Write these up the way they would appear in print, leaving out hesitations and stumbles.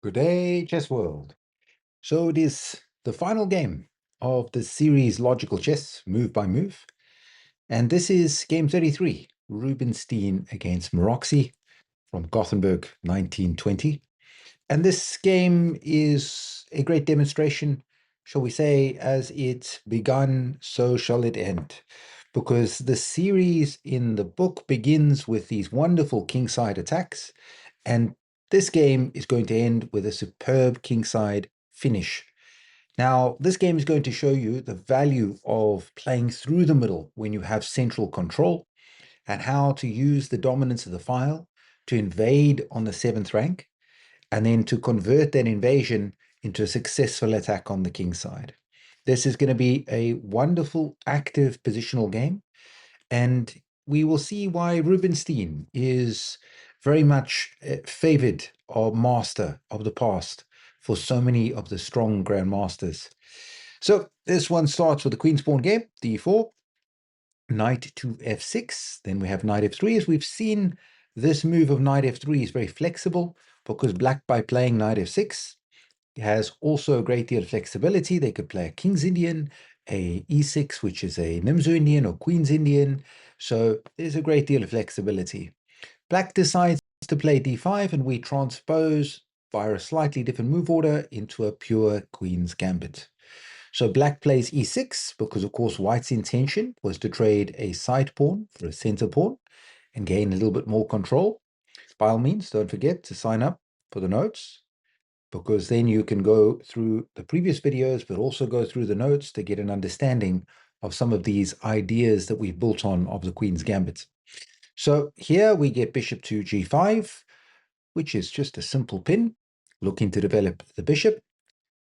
Good day, chess world. So it is the final game of the series Logical Chess, move by move. And this is game 33, Rubinstein against Maroczy from Gothenburg, 1920. And this game is a great demonstration, shall we say, as it begun, so shall it end. Because the series in the book begins with these wonderful Kingside attacks, and this game is going to end with a superb Kingside finish. Now, this game is going to show you the value of playing through the middle when you have central control, and how to use the dominance of the file to invade on the 7th rank, and then to convert that invasion into a successful attack on the Kingside. This is going to be a wonderful, active positional game, and we will see why Rubinstein is very much favored or master of the past for so many of the strong grandmasters. So this one starts with the queen's pawn game, d4, knight to f6. Then we have knight f3. As we've seen, this move of knight f3 is very flexible because black, by playing knight f6, has also a great deal of flexibility. They could play a King's Indian, a e6, which is a Nimzo Indian or Queen's Indian. So there's a great deal of flexibility. Black decides to play d5, and we transpose via a slightly different move order into a pure Queen's Gambit. So black plays e6 because, of course, white's intention was to trade a side pawn for a center pawn and gain a little bit more control. By all means, don't forget to sign up for the notes, because then you can go through the previous videos, but also go through the notes to get an understanding of some of these ideas that we've built on of the Queen's Gambit. So here we get bishop to g5, which is just a simple pin, looking to develop the bishop.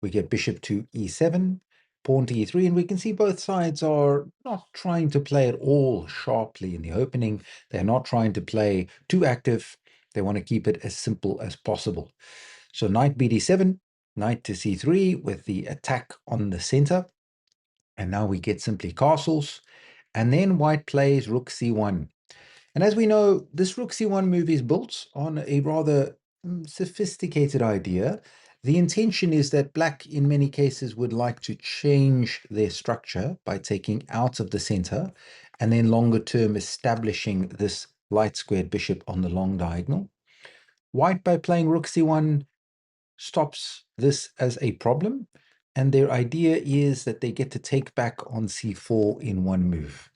We get bishop to e7, pawn to e3, and we can see both sides are not trying to play it all sharply in the opening. They're not trying to play too active. They want to keep it as simple as possible. So knight bd7, knight to c3 with the attack on the center. And now we get simply castles. And then white plays rook c1. And as we know, this rook c1 move is built on a rather sophisticated idea. The intention is that black, in many cases, would like to change their structure by taking out of the center and then longer term establishing this light squared bishop on the long diagonal. White, by playing rook c1, stops this as a problem, and their idea is that they get to take back on c4 in one move.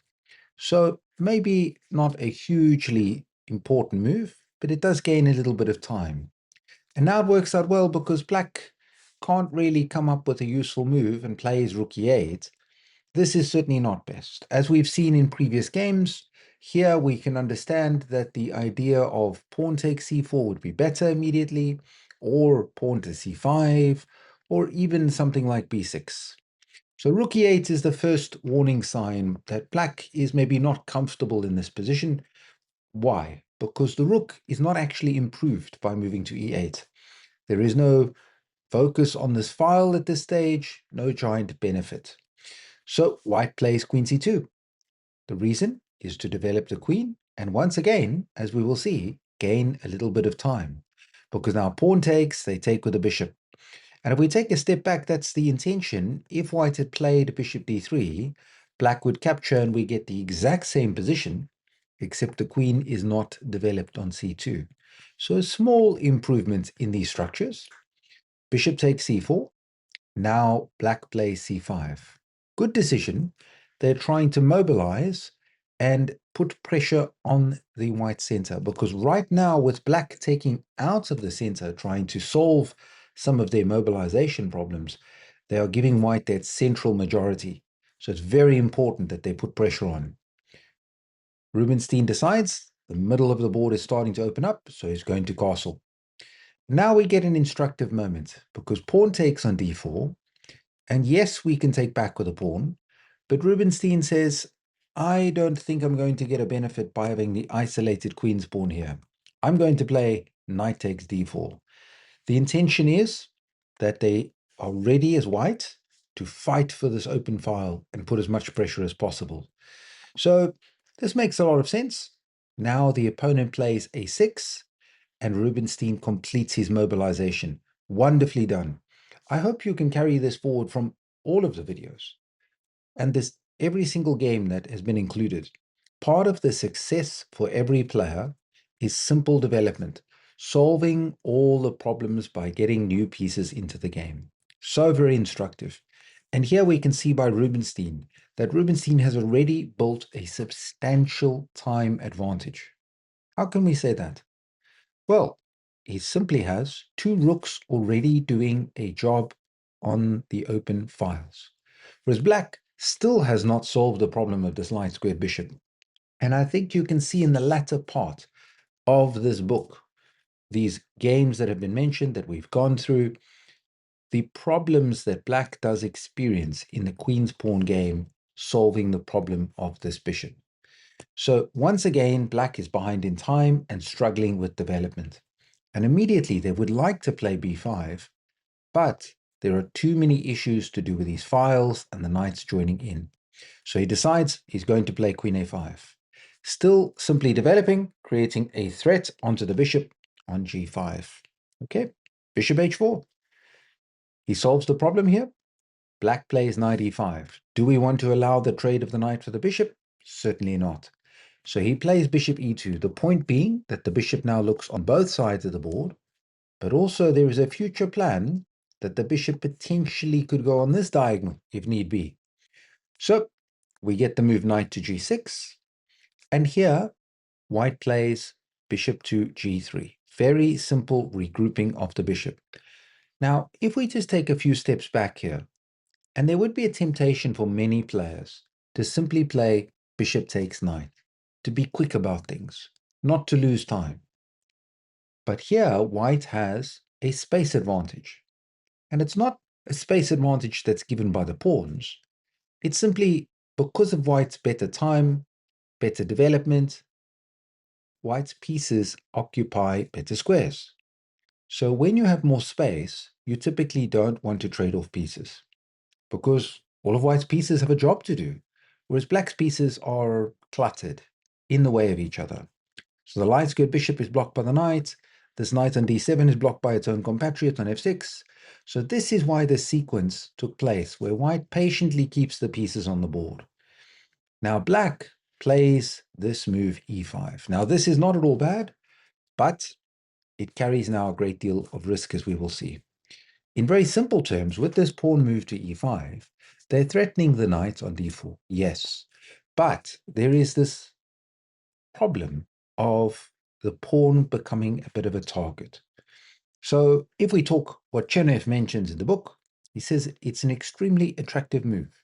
So maybe not a hugely important move, but it does gain a little bit of time. And now it works out well because black can't really come up with a useful move and plays rook e8. This is certainly not best. As we've seen in previous games, here we can understand that the idea of pawn takes c4 would be better immediately, or pawn to c5, or even something like b6. So rook e8 is the first warning sign that black is maybe not comfortable in this position. Why? Because the rook is not actually improved by moving to e8. There is no focus on this file at this stage, no giant benefit. So white plays queen c2. The reason is to develop the queen, and once again, as we will see, gain a little bit of time. Because now pawn takes, they take with the bishop. And if we take a step back, that's the intention. If white had played bishop d3, black would capture and we get the exact same position, except the queen is not developed on c2. So a small improvement in these structures. Bishop takes c4. Now black plays c5. Good decision. They're trying to mobilize and put pressure on the white center, because right now, with black taking out of the center, trying to solve some of their mobilization problems, they are giving white that central majority. So it's very important that they put pressure on. Rubinstein decides the middle of the board is starting to open up, so he's going to castle. Now we get an instructive moment, because pawn takes on d4, and yes, we can take back with a pawn, but Rubinstein says, I don't think I'm going to get a benefit by having the isolated queen's pawn here. I'm going to play knight takes d4. The intention is that they are ready as white to fight for this open file and put as much pressure as possible. So this makes a lot of sense. Now the opponent plays a6, and Rubinstein completes his mobilization Wonderfully done. I hope you can carry this forward from all of the videos and this every single game that has been included. Part of the success for every player is simple development, solving all the problems by getting new pieces into the game. So very instructive. And here we can see by Rubinstein that Rubinstein has already built a substantial time advantage. How can we say that? Well, he simply has two rooks already doing a job on the open files, whereas black still has not solved the problem of this light squared bishop. And I think you can see in the latter part of this book, these games that have been mentioned that we've gone through, the problems that black does experience in the queen's pawn game, solving the problem of this bishop. So once again, black is behind in time and struggling with development. And immediately they would like to play b5, but there are too many issues to do with these files and the knights joining in. So he decides he's going to play queen a5. Still simply developing, creating a threat onto the bishop on g5. Okay, bishop h4. He solves the problem here. Black plays knight e5. Do we want to allow the trade of the knight for the bishop? Certainly not. So he plays bishop e2, the point being that the bishop now looks on both sides of the board, but also there is a future plan that the bishop potentially could go on this diagonal if need be. So we get the move knight to g6, and here white plays bishop to g3. Very simple regrouping of the bishop. Now, if we just take a few steps back here, and there would be a temptation for many players to simply play bishop takes knight, to be quick about things, not to lose time. But here, white has a space advantage. And it's not a space advantage that's given by the pawns. It's simply because of white's better time, better development, white's pieces occupy better squares. So when you have more space, you typically don't want to trade off pieces because all of white's pieces have a job to do, whereas black's pieces are cluttered in the way of each other. So the light squared bishop is blocked by the knight. This knight on d7 is blocked by its own compatriot on f6. So this is why this sequence took place, where white patiently keeps the pieces on the board. Now black plays this move e5. Now this is not at all bad, but it carries now a great deal of risk, as we will see. In very simple terms, with this pawn move to e5, they're threatening the knight on d4, yes. But there is this problem of the pawn becoming a bit of a target. So if we talk what Chernev mentions in the book, he says it's an extremely attractive move.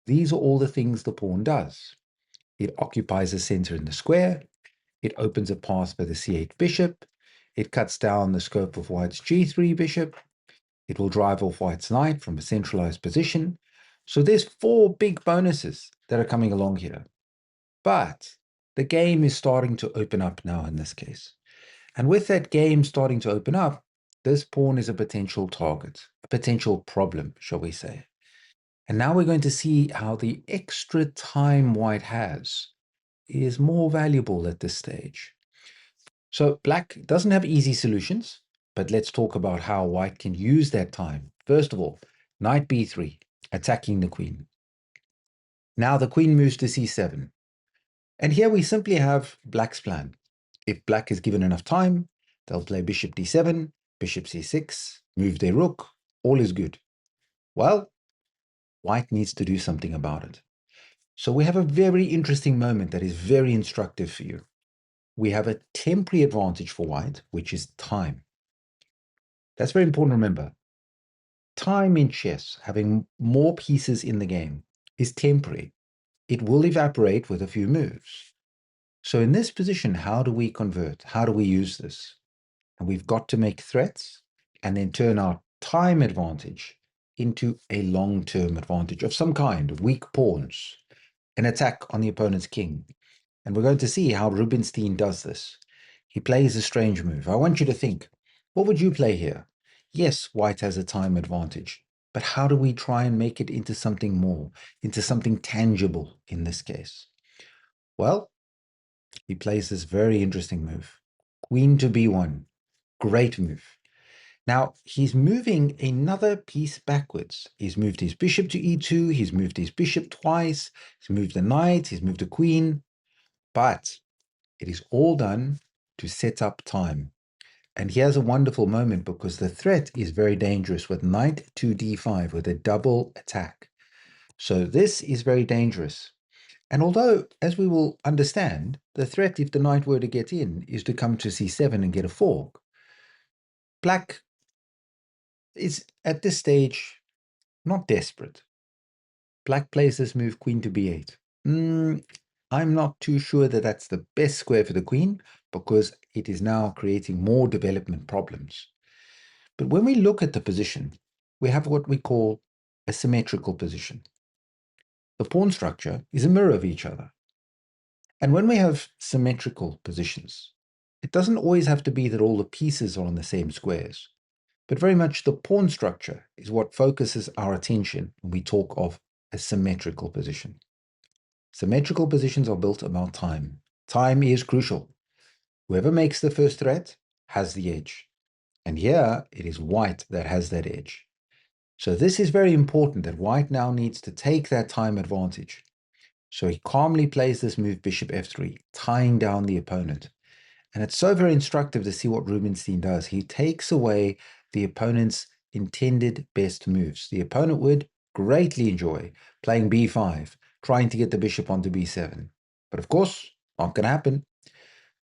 These are all the things the pawn does. It occupies a center in the square. It opens a path for the c8 bishop. It cuts down the scope of white's g3 bishop. It will drive off white's knight from a centralized position. So there's four big bonuses that are coming along here. But the game is starting to open up now in this case. And with that game starting to open up, this pawn is a potential target, a potential problem, shall we say. And now we're going to see how the extra time white has is more valuable at this stage. So black doesn't have easy solutions, but let's talk about how white can use that time. First of all, knight b3, attacking the queen. Now the queen moves to c7. And here we simply have black's plan. If black is given enough time, they'll play bishop d7, bishop c6, move their rook, all is good. Well, white needs to do something about it. So we have a very interesting moment that is very instructive for you. We have a temporary advantage for white, which is time. That's very important to remember. Time in chess, having more pieces in the game, is temporary. It will evaporate with a few moves. So in this position, how do we convert? How do we use this? And we've got to make threats and then turn our time advantage into a long-term advantage of some kind, weak pawns, an attack on the opponent's king. And we're going to see how Rubinstein does this. He plays a strange move. I want you to think, what would you play here? Yes, white has a time advantage, but how do we try and make it into something more, into something tangible in this case? Well, he plays this very interesting move. Queen to b1. Great move. Now, he's moving another piece backwards. He's moved his bishop to e2, he's moved his bishop twice, he's moved a knight, he's moved a queen, but it is all done to set up time. And here's a wonderful moment because the threat is very dangerous with knight to d5 with a double attack. So this is very dangerous. And although, as we will understand, the threat if the knight were to get in is to come to c7 and get a fork, black is at this stage not desperate. Black plays this move queen to b8. I'm not too sure that that's the best square for the queen because it is now creating more development problems. But when we look at the position, we have what we call a symmetrical position. The pawn structure is a mirror of each other. And when we have symmetrical positions, it doesn't always have to be that all the pieces are on the same squares, but very much the pawn structure is what focuses our attention when we talk of a symmetrical position. Symmetrical positions are built about time. Time is crucial. Whoever makes the first threat has the edge. And here it is white that has that edge. So this is very important that white now needs to take that time advantage. So he calmly plays this move bishop f3, tying down the opponent. And it's so very instructive to see what Rubinstein does. He takes away the opponent's intended best moves. The opponent would greatly enjoy playing b5, trying to get the bishop onto b7. But of course, not going to happen.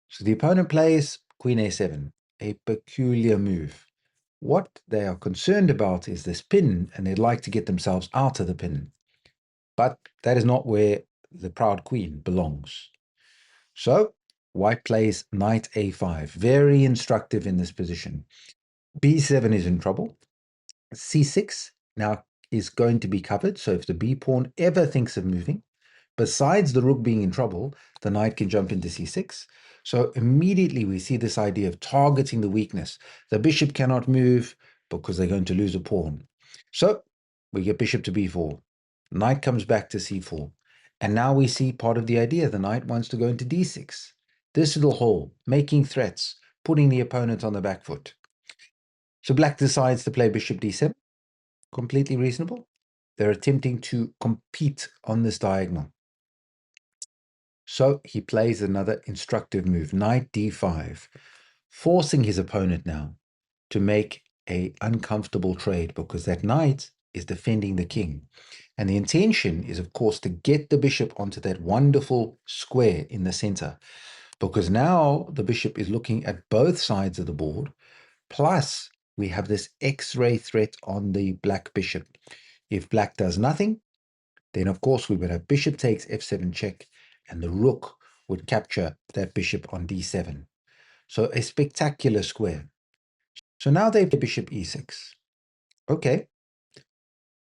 So the opponent plays queen a7, a peculiar move. What they are concerned about is this pin, and they'd like to get themselves out of the pin. But that is not where the proud queen belongs. So white plays knight a5, very instructive in this position. b7 is in trouble. c6 now is going to be covered, so if the b pawn ever thinks of moving, besides the rook being in trouble, the knight can jump into c6. So immediately we see this idea of targeting the weakness. The bishop cannot move because they're going to lose a pawn. So we get bishop to b4. Knight comes back to c4. And now we see part of the idea. The knight wants to go into d6. This little hole, making threats, putting the opponent on the back foot. So black decides to play bishop d7. Completely reasonable. They're attempting to compete on this diagonal. So he plays another instructive move, knight d5, forcing his opponent now to make an uncomfortable trade because that knight is defending the king. And the intention is, of course, to get the bishop onto that wonderful square in the center, because now the bishop is looking at both sides of the board, plus we have this X-ray threat on the black bishop. If black does nothing, then of course we would have bishop takes f7 check, and the rook would capture that bishop on d7. So a spectacular square. So now they play bishop e6. Okay.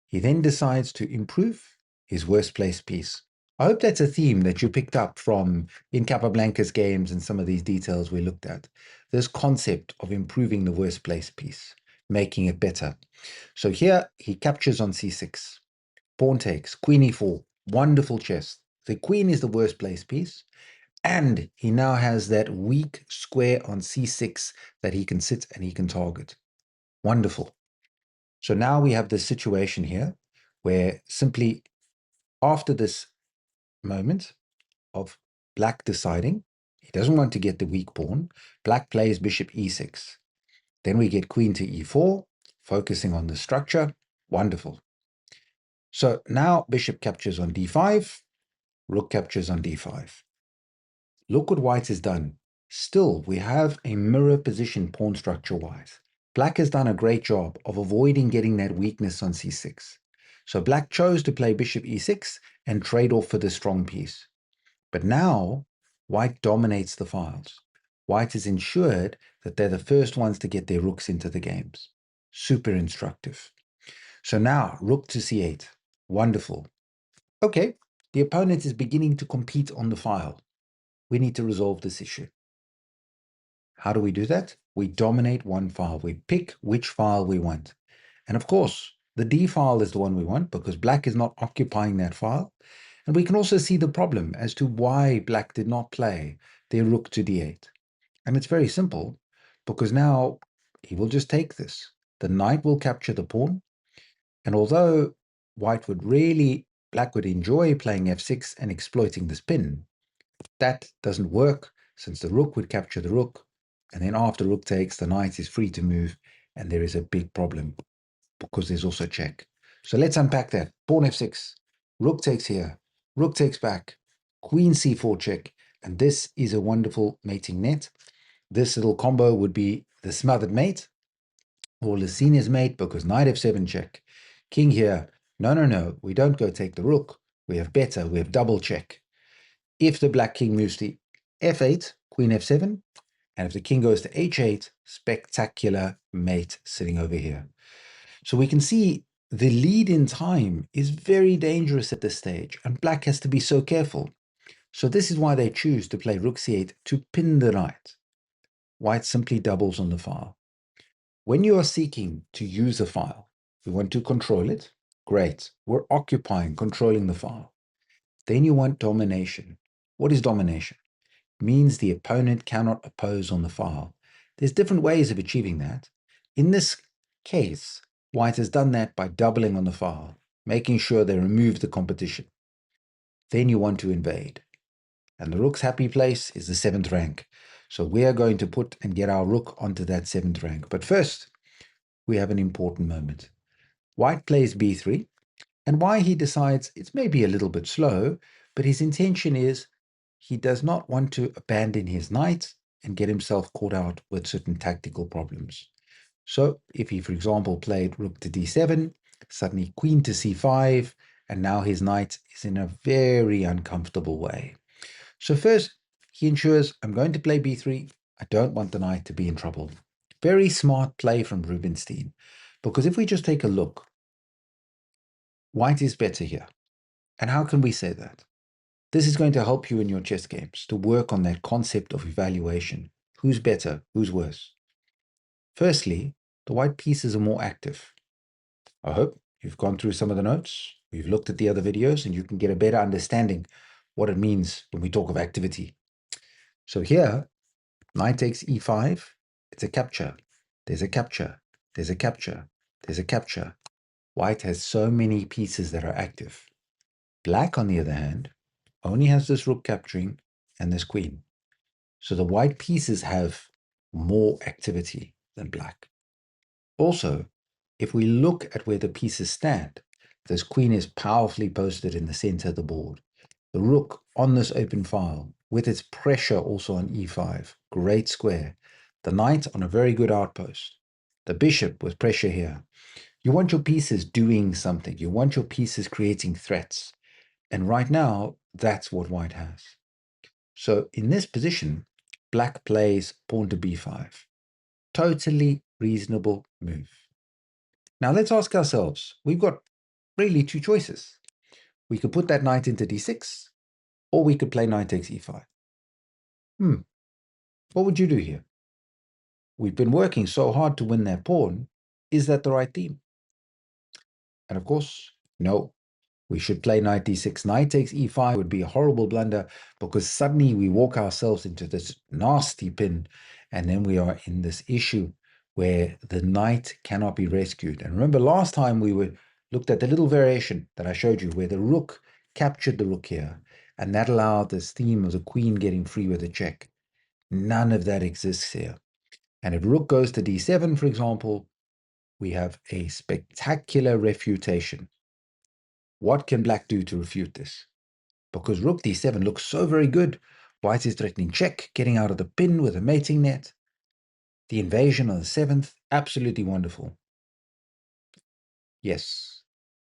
He then decides to improve his worst place piece. I hope that's a theme that you picked up from in Capablanca's games and some of these details we looked at. This concept of improving the worst place piece, making it better. So here he captures on c6. Pawn takes, queen e4, wonderful chess. The queen is the worst place piece, and he now has that weak square on c6 that he can sit and he can target. Wonderful. So now we have this situation here where simply after this moment of black deciding, he doesn't want to get the weak pawn, black plays bishop e6. Then we get queen to e4, focusing on the structure. Wonderful. So now bishop captures on d5, rook captures on d5. Look what white has done. Still, we have a mirror position pawn structure-wise. Black has done a great job of avoiding getting that weakness on c6. So black chose to play bishop e6 and trade off for the strong piece. But now, white dominates the files. White is ensured that they're the first ones to get their rooks into the games. Super instructive. So now, rook to c8. Wonderful. Okay, the opponent is beginning to compete on the file. We need to resolve this issue. How do we do that? We dominate one file. We pick which file we want. And of course, the D file is the one we want because black is not occupying that file. And we can also see the problem as to why black did not play their rook to d8. And it's very simple because now he will just take this. The knight will capture the pawn. And although black would enjoy playing f6 and exploiting this pin, that doesn't work since the rook would capture the rook. And then after rook takes, the knight is free to move. And there is a big problem because there's also check. So let's unpack that. Pawn f6, rook takes here, rook takes back, queen c4 check. And this is a wonderful mating net. This little combo would be the smothered mate or Licinia's mate because knight f7 check. King here. No. We don't go take the rook. We have better. We have double check. If the black king moves to f8, queen f7, and if the king goes to h8, spectacular mate sitting over here. So we can see the lead in time is very dangerous at this stage, and black has to be so careful. So this is why they choose to play rook c8 to pin the knight. White simply doubles on the file. When you are seeking to use a file, you want to control it. Great. We're occupying, controlling the file. Then you want domination. What is domination? It means the opponent cannot oppose on the file. There's different ways of achieving that. In this case, white has done that by doubling on the file, making sure they remove the competition. Then you want to invade. And the rook's happy place is the 7th rank. So we are going to put and get our rook onto that 7th rank. But first, we have an important moment. White plays b3, and why he decides it's maybe a little bit slow, but his intention is he does not want to abandon his knight and get himself caught out with certain tactical problems. So if he, for example, played rook to d7, suddenly queen to c5, and now his knight is in a very uncomfortable way. So first, he ensures, I'm going to play b3. I don't want the knight to be in trouble. Very smart play from Rubinstein. Because if we just take a look, white is better here. And how can we say that? This is going to help you in your chess games to work on that concept of evaluation. Who's better? Who's worse? Firstly, the white pieces are more active. I hope you've gone through some of the notes, you've looked at the other videos, and you can get a better understanding what it means when we talk of activity. So here, knight takes e5, it's a capture. There's a capture. There's a capture. There's a capture. White has so many pieces that are active. Black, on the other hand, only has this rook capturing and this queen. So the white pieces have more activity than black. Also, if we look at where the pieces stand, this queen is powerfully posted in the center of the board. The rook on this open file, with its pressure also on e5, great square. The knight on a very good outpost. The bishop with pressure here. You want your pieces doing something. You want your pieces creating threats. And right now, that's what white has. So in this position, black plays pawn to b5. Totally reasonable move. Now let's ask ourselves, we've got really two choices. We could put that knight into d6, or we could play knight takes e5. What would you do here? We've been working so hard to win that pawn. Is that the right theme? And of course, no. We should play knight d6. Knight takes e5 would be a horrible blunder because suddenly we walk ourselves into this nasty pin, and then we are in this issue where the knight cannot be rescued. And remember, last time we looked at the little variation that I showed you where the rook captured the rook here, and that allowed this theme of the queen getting free with a check. None of that exists here. And if rook goes to d7, for example, we have a spectacular refutation. What can black do to refute this? Because rook d7 looks so very good. White is threatening check, getting out of the pin with a mating net. The invasion on the 7th, absolutely wonderful. Yes,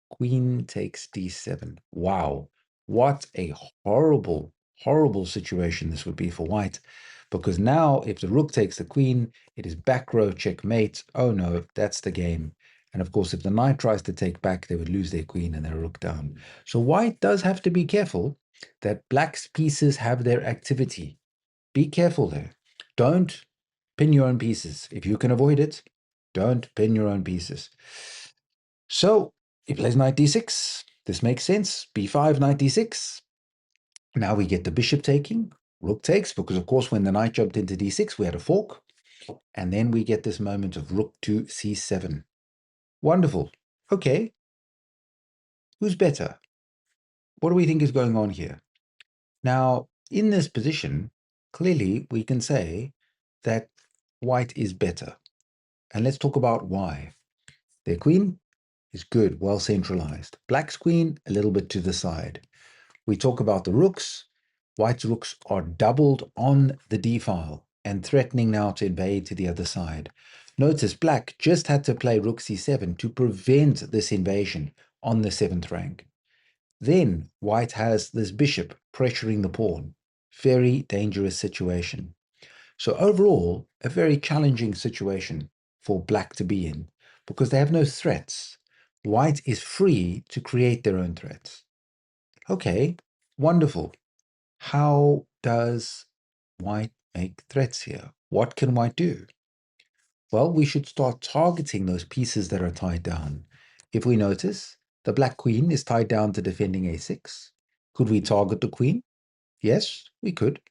queen takes d7. Wow, what a horrible, horrible situation this would be for white. Because now, if the rook takes the queen, it is back row checkmate. Oh no, that's the game. And of course, if the knight tries to take back, they would lose their queen and their rook down. So white does have to be careful that black's pieces have their activity. Be careful there. Don't pin your own pieces. If you can avoid it, don't pin your own pieces. So he plays knight d6. This makes sense. b5, knight d6. Now we get the bishop taking. Rook takes, because of course when the knight jumped into d6, we had a fork. And then we get this moment of rook to c7. Wonderful. Okay. Who's better? What do we think is going on here? Now, in this position, clearly we can say that white is better. And let's talk about why. Their queen is good, well centralized. Black's queen, a little bit to the side. We talk about the rooks. White's rooks are doubled on the d-file and threatening now to invade to the other side. Notice black just had to play rook c7 to prevent this invasion on the 7th rank. Then white has this bishop pressuring the pawn. Very dangerous situation. So overall, a very challenging situation for black to be in because they have no threats. White is free to create their own threats. Okay, wonderful. How does white make threats here? What can white do? Well, we should start targeting those pieces that are tied down. If we notice, the black queen is tied down to defending a6. Could we target the queen? Yes, we could.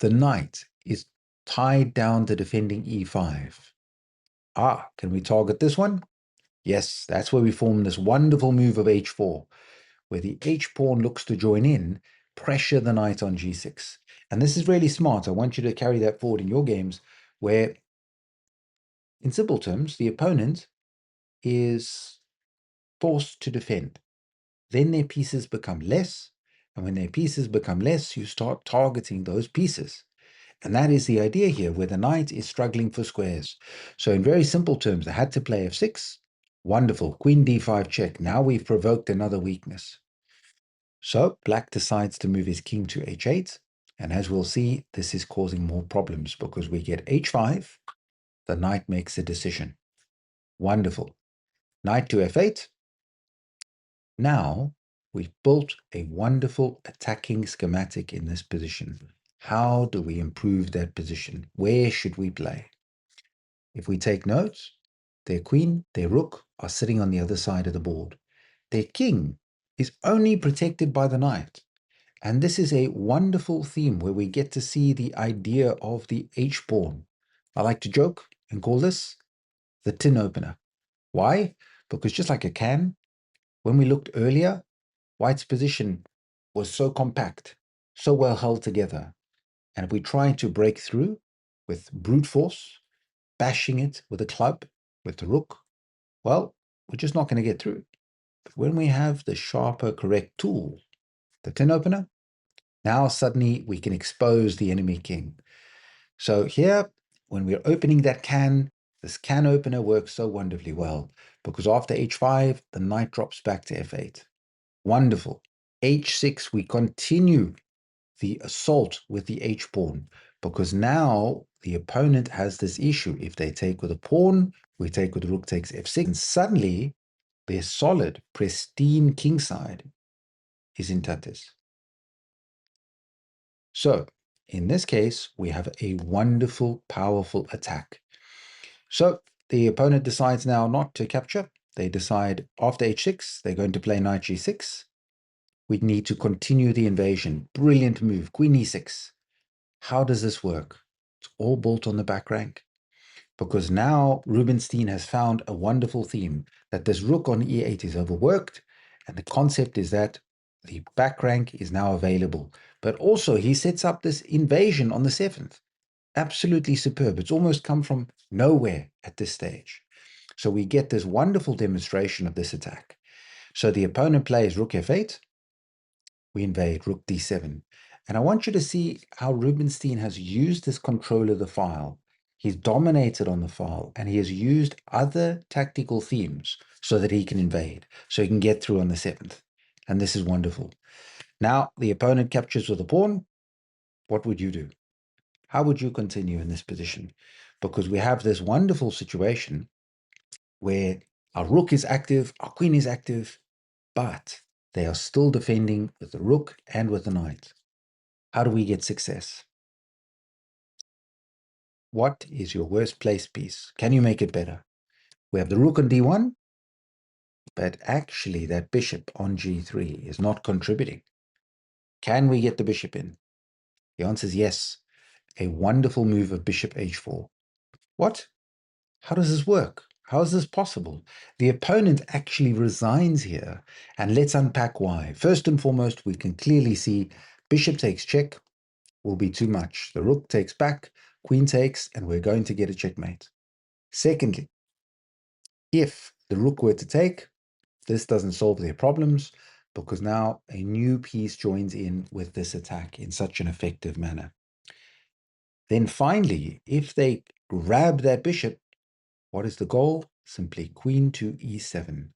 The knight is tied down to defending e5. Ah, can we target this one? Yes, that's where we form this wonderful move of h4, where the h-pawn looks to join in, pressure the knight on g6. And this is really smart. I want you to carry that forward in your games, where, in simple terms, the opponent is forced to defend. Then their pieces become less, and when their pieces become less, you start targeting those pieces. And that is the idea here, where the knight is struggling for squares. So in very simple terms, I had to play f6. Wonderful. Queen d5 check. Now we've provoked another weakness. So black decides to move his king to h8. And as we'll see, this is causing more problems because we get h5. The knight makes a decision. Wonderful. Knight to f8. Now we've built a wonderful attacking schematic in this position. How do we improve that position? Where should we play? If we take notes, their queen, their rook are sitting on the other side of the board. Their king is only protected by the knight. And this is a wonderful theme where we get to see the idea of the h-pawn. I like to joke and call this the tin opener. Why? Because just like a can, when we looked earlier, white's position was so compact, so well held together. And if we try to break through with brute force, bashing it with a club, with the rook, well, we're just not going to get through. But when we have the sharper, correct tool, the tin opener, now suddenly we can expose the enemy king. So here, when we're opening that can, this can opener works so wonderfully well because after h5, the knight drops back to f8. Wonderful. h6, we continue the assault with the h-pawn because now the opponent has this issue. If they take with a pawn, we take with rook takes f6, and suddenly their solid, pristine kingside is in tatters. So in this case, we have a wonderful, powerful attack. So the opponent decides now not to capture. They decide after h6, they're going to play knight g6. We need to continue the invasion. Brilliant move, queen e6. How does this work? It's all built on the back rank. Because now Rubinstein has found a wonderful theme that this rook on e8 is overworked. And the concept is that the back rank is now available. But also he sets up this invasion on the 7th. Absolutely superb. It's almost come from nowhere at this stage. So we get this wonderful demonstration of this attack. So the opponent plays rook f8. We invade rook d7. And I want you to see how Rubinstein has used this control of the file. He's dominated on the file, and he has used other tactical themes so that he can invade, so he can get through on the 7th. And this is wonderful. Now, the opponent captures with a pawn. What would you do? How would you continue in this position? Because we have this wonderful situation where our rook is active, our queen is active, but they are still defending with the rook and with the knight. How do we get success? What is your worst placed piece? Can you make it better? We have the rook on d1, but actually that bishop on g3 is not contributing. Can we get the bishop in? The answer is yes. A wonderful move of bishop h4. What? How does this work? How is this possible? The opponent actually resigns here, and let's unpack why. First and foremost, we can clearly see bishop takes check will be too much. The rook takes back, queen takes, and we're going to get a checkmate. Secondly, if the rook were to take, this doesn't solve their problems because now a new piece joins in with this attack in such an effective manner. Then finally, if they grab that bishop, what is the goal? Simply queen to e7.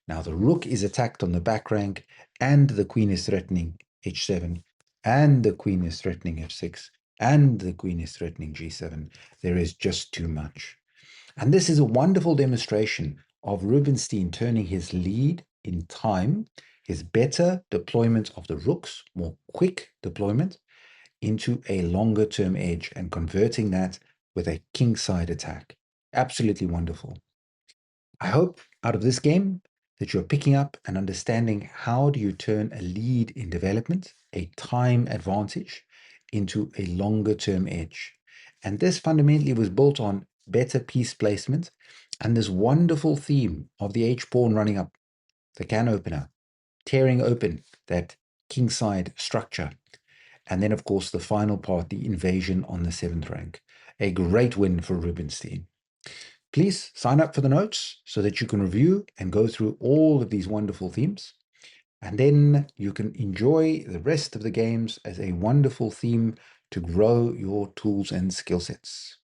Now the rook is attacked on the back rank, and the queen is threatening h7, and the queen is threatening f6, and the queen is threatening g7. There is just too much. And this is a wonderful demonstration of Rubinstein turning his lead in time, his better deployment of the rooks, more quick deployment, into a longer term edge and converting that with a kingside attack. Absolutely wonderful. I hope out of this game that you're picking up and understanding how do you turn a lead in development, a time advantage, into a longer term edge. And this fundamentally was built on better piece placement and this wonderful theme of the H pawn running up, the can opener, tearing open that kingside structure. And then, of course, the final part, the invasion on the 7th rank. A great win for Rubinstein. Please sign up for the notes so that you can review and go through all of these wonderful themes. And then you can enjoy the rest of the games as a wonderful theme to grow your tools and skill sets.